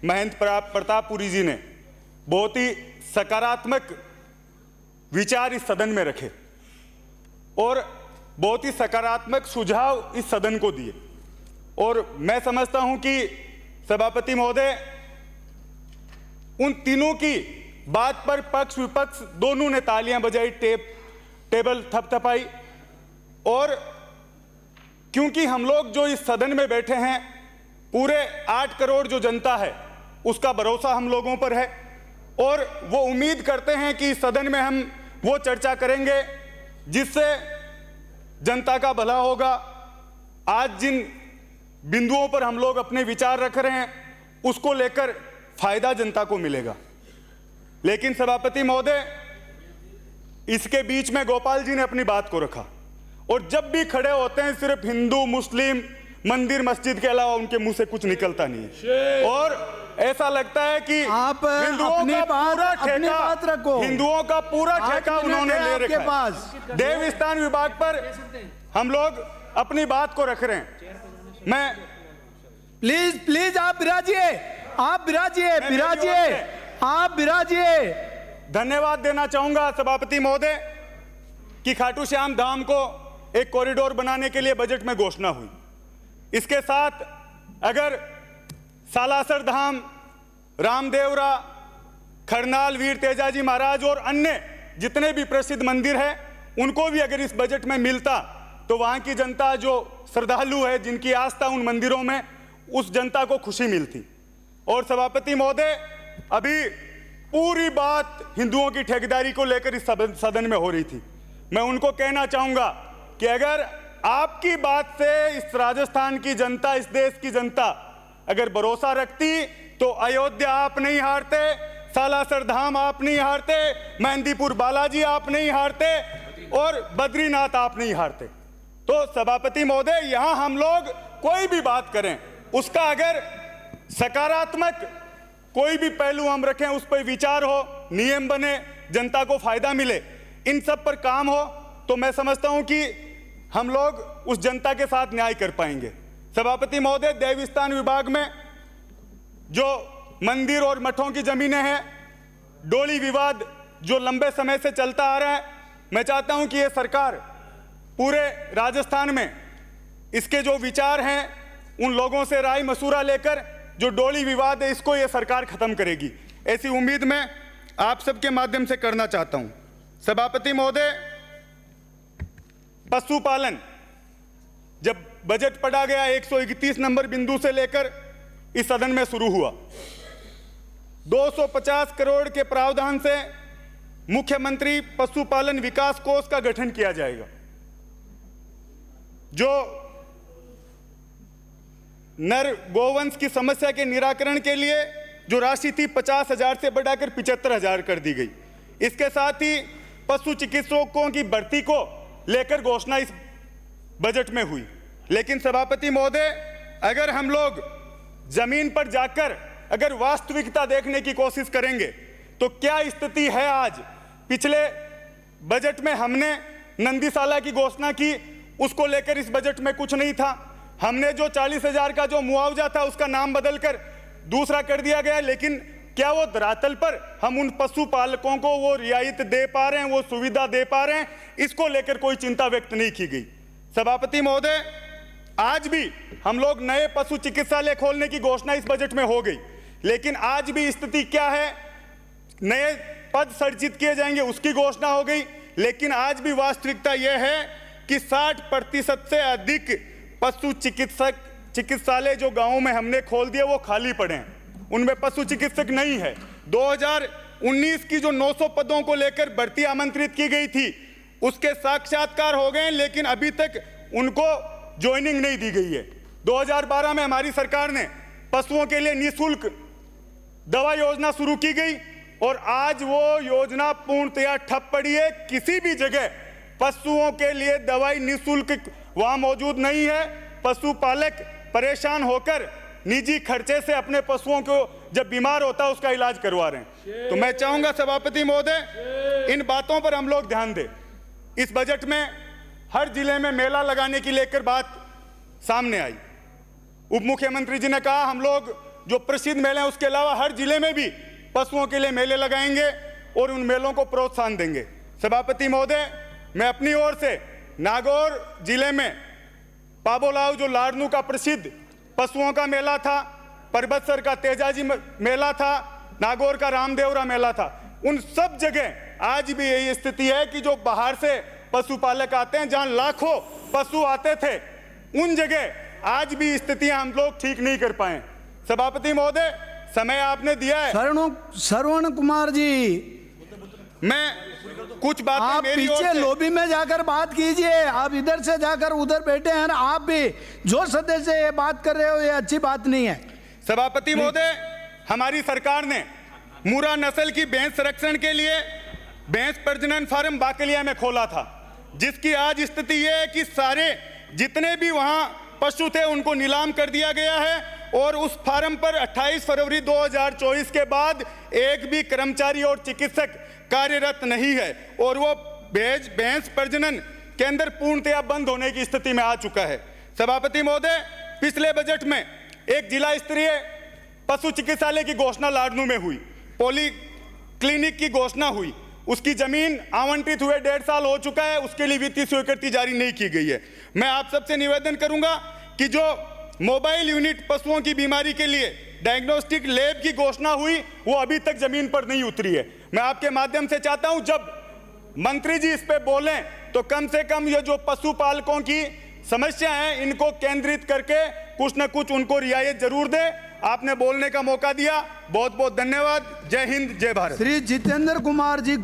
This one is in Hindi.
महेंद्र प्रतापपुरी जी ने बहुत ही सकारात्मक विचार इस सदन में रखे और बहुत ही सकारात्मक सुझाव इस सदन को दिए। और मैं समझता हूं कि सभापति महोदय, उन तीनों की बात पर पक्ष विपक्ष दोनों ने तालियां बजाई, टेबल थपथपाई। और क्योंकि हम लोग जो इस सदन में बैठे हैं, पूरे 8 करोड़ जो जनता है उसका भरोसा हम लोगों पर है और वो उम्मीद करते हैं कि इस सदन में हम वो चर्चा करेंगे जिससे जनता का भला होगा। आज जिन बिंदुओं पर हम लोग अपने विचार रख रहे हैं उसको लेकर फायदा जनता को मिलेगा। लेकिन सभापति महोदय, इसके बीच में गोपाल जी ने अपनी बात को रखा और जब भी खड़े होते हैं सिर्फ हिंदू मुस्लिम मंदिर मस्जिद के अलावा उनके मुंह से कुछ निकलता नहीं है और ऐसा लगता है कि आप हिंदुओं का पूरा ठेका उन्होंने ले रखा है। देवस्थान विभाग पर हम लोग अपनी बात को रख रहे हैं। मैं प्लीज आप बिराजिए। धन्यवाद देना चाहूंगा सभापति महोदय कि खाटू श्याम धाम को एक कॉरिडोर बनाने के लिए बजट में घोषणा हुई। इसके साथ अगर सालासर धाम, रामदेवरा, खरनाल वीर तेजाजी महाराज और अन्य जितने भी प्रसिद्ध मंदिर हैं उनको भी अगर इस बजट में मिलता तो वहां की जनता जो श्रद्धालु है, जिनकी आस्था उन मंदिरों में, उस जनता को खुशी मिलती। और सभापति महोदय, अभी पूरी बात हिंदुओं की ठेकेदारी को लेकर इस सदन में हो रही थी। मैं उनको कहना चाहूंगा कि अगर आपकी बात से इस राजस्थान की जनता, इस देश की जनता अगर भरोसा रखती तो अयोध्या आप नहीं हारते, सालासर धाम आप नहीं हारते, मेहंदीपुर बालाजी आप नहीं हारते और बद्रीनाथ आप नहीं हारते। तो सभापति महोदय, यहां हम लोग कोई भी बात करें उसका अगर सकारात्मक कोई भी पहलू हम रखें, उस पर विचार हो, नियम बने, जनता को फायदा मिले, इन सब पर काम हो, तो मैं समझता हूं कि हम लोग उस जनता के साथ न्याय कर पाएंगे। सभापति महोदय, देवस्थान विभाग में जो मंदिर और मठों की जमीनें हैं, डोली विवाद जो लंबे समय से चलता आ रहा है, मैं चाहता हूं कि यह सरकार पूरे राजस्थान में इसके जो विचार हैं उन लोगों से राय मशूरा लेकर जो डोली विवाद है इसको यह सरकार खत्म करेगी, ऐसी उम्मीद मैं आप सबके माध्यम से करना चाहता हूं। सभापति महोदय, पशुपालन जब बजट पढ़ा गया 131 नंबर बिंदु से लेकर इस सदन में शुरू हुआ, 250 करोड़ के प्रावधान से मुख्यमंत्री पशुपालन विकास कोष का गठन किया जाएगा। जो नर गोवंश की समस्या के निराकरण के लिए जो राशि थी 50,000 से बढ़ाकर 75,000 कर दी गई। इसके साथ ही पशु चिकित्सकों की भर्ती को लेकर घोषणा इस बजट में हुई। लेकिन सभापति महोदय, अगर हम लोग जमीन पर जाकर अगर वास्तविकता देखने की कोशिश करेंगे तो क्या स्थिति है आज। पिछले बजट में हमने नंदीशाला की घोषणा की, उसको लेकर इस बजट में कुछ नहीं था। हमने जो 40,000 का जो मुआवजा था उसका नाम बदलकर दूसरा कर दिया गया, लेकिन क्या वो धरातल पर हम उन पशुपालकों को वो रियायत दे पा रहे हैं, वो सुविधा दे पा रहे हैं, इसको लेकर कोई चिंता व्यक्त नहीं की गई। सभापति महोदय, आज भी हम लोग नए पशु चिकित्सालय खोलने की घोषणा इस बजट में हो गई, लेकिन आज भी स्थिति क्या है, नए पद सृजित किए जाएंगे उसकी घोषणा हो गई, लेकिन आज भी वास्तविकता यह है कि 60% से अधिक पशु चिकित्सालय जो गांवों में हमने खोल दिए वो खाली पड़े हैं, उनमें पशु चिकित्सक नहीं है। 2019 की जो 900 पदों को लेकर भर्ती आमंत्रित की गई थी उसके साक्षात्कार हो गए, लेकिन अभी तक उनको ज्वाइनिंग नहीं दी गई है। 2012 में हमारी सरकार ने पशुओं के लिए निःशुल्क दवा योजना शुरू की गई और आज वो योजना पूर्णतया ठप पड़ी है। किसी भी जगह पशुओं के लिए दवाई निःशुल्क वहां मौजूद नहीं है। पशुपालक परेशान होकर निजी खर्चे से अपने पशुओं को जब बीमार होता है उसका इलाज करवा रहे हैं। तो मैं चाहूंगा सभापति महोदय, इन बातों पर हम लोग ध्यान दें। इस बजट में हर जिले में मेला लगाने की लेकर बात सामने आई। उप मुख्यमंत्री जी ने कहा हम लोग जो प्रसिद्ध मेले हैं उसके अलावा हर जिले में भी पशुओं के लिए मेले लगाएंगे और उन मेलों को प्रोत्साहन देंगे। सभापति महोदय, मैं अपनी ओर से नागौर जिले में पाबोलाव जो लाडनू का प्रसिद्ध पशुओं का मेला था, परबतसर का तेजाजी मेला था, नागौर का रामदेवरा मेला था, उन सब जगह आज भी यही स्थिति है कि जो बाहर से पशुपालक आते हैं, जहां लाखों पशु आते थे, उन जगह आज भी स्थितियां हम लोग ठीक नहीं कर पाए। सभापति महोदय, समय आपने दिया है। श्रवण कुमार जी, मैं कुछ बातें आप मेरी ओर पीछे से लॉबी में जाकर बात कीजिए। आप इधर से जाकर उधर बैठे हैं ना, आप भी जो सदस्य ये बात कर रहे हो ये अच्छी बात नहीं है। सभापति महोदय, हमारी सरकार ने मुर्रा नस्ल की भैंस संरक्षण के लिए भैंस प्रजनन फार्म बाकलिया में खोला था, जिसकी आज स्थिति यह है कि सारे जितने भी वहां पशु थे उनको नीलाम कर दिया गया है और उस फार्म पर 28 फरवरी 2024 के बाद एक भी कर्मचारी और चिकित्सक कार्यरत नहीं है और वो भैंस प्रजनन केंद्र पूर्णतया बंद होने की स्थिति में आ चुका है। सभापति महोदय, पिछले बजट में एक जिला स्तरीय पशु चिकित्सालय की घोषणा लाडनू में हुई, पॉली क्लिनिक की घोषणा हुई, उसकी जमीन आवंटित हुए 1.5 साल हो चुका है, उसके लिए वित्तीय स्वीकृति जारी नहीं की गई है। मैं आप सबसे निवेदन करूंगा कि जो मोबाइल यूनिट पशुओं की बीमारी के लिए डायग्नोस्टिक लैब की घोषणा हुई, वो अभी तक जमीन पर नहीं उतरी है। मैं आपके माध्यम से चाहता हूं जब मंत्री जी इस पे बोलें तो कम से कम ये जो पशुपालकों की समस्या है इनको केंद्रित करके कुछ न कुछ उनको रियायत जरूर दे। आपने बोलने का मौका दिया, बहुत बहुत धन्यवाद। जय हिंद, जय भारत। श्री जितेंद्र कुमार जी।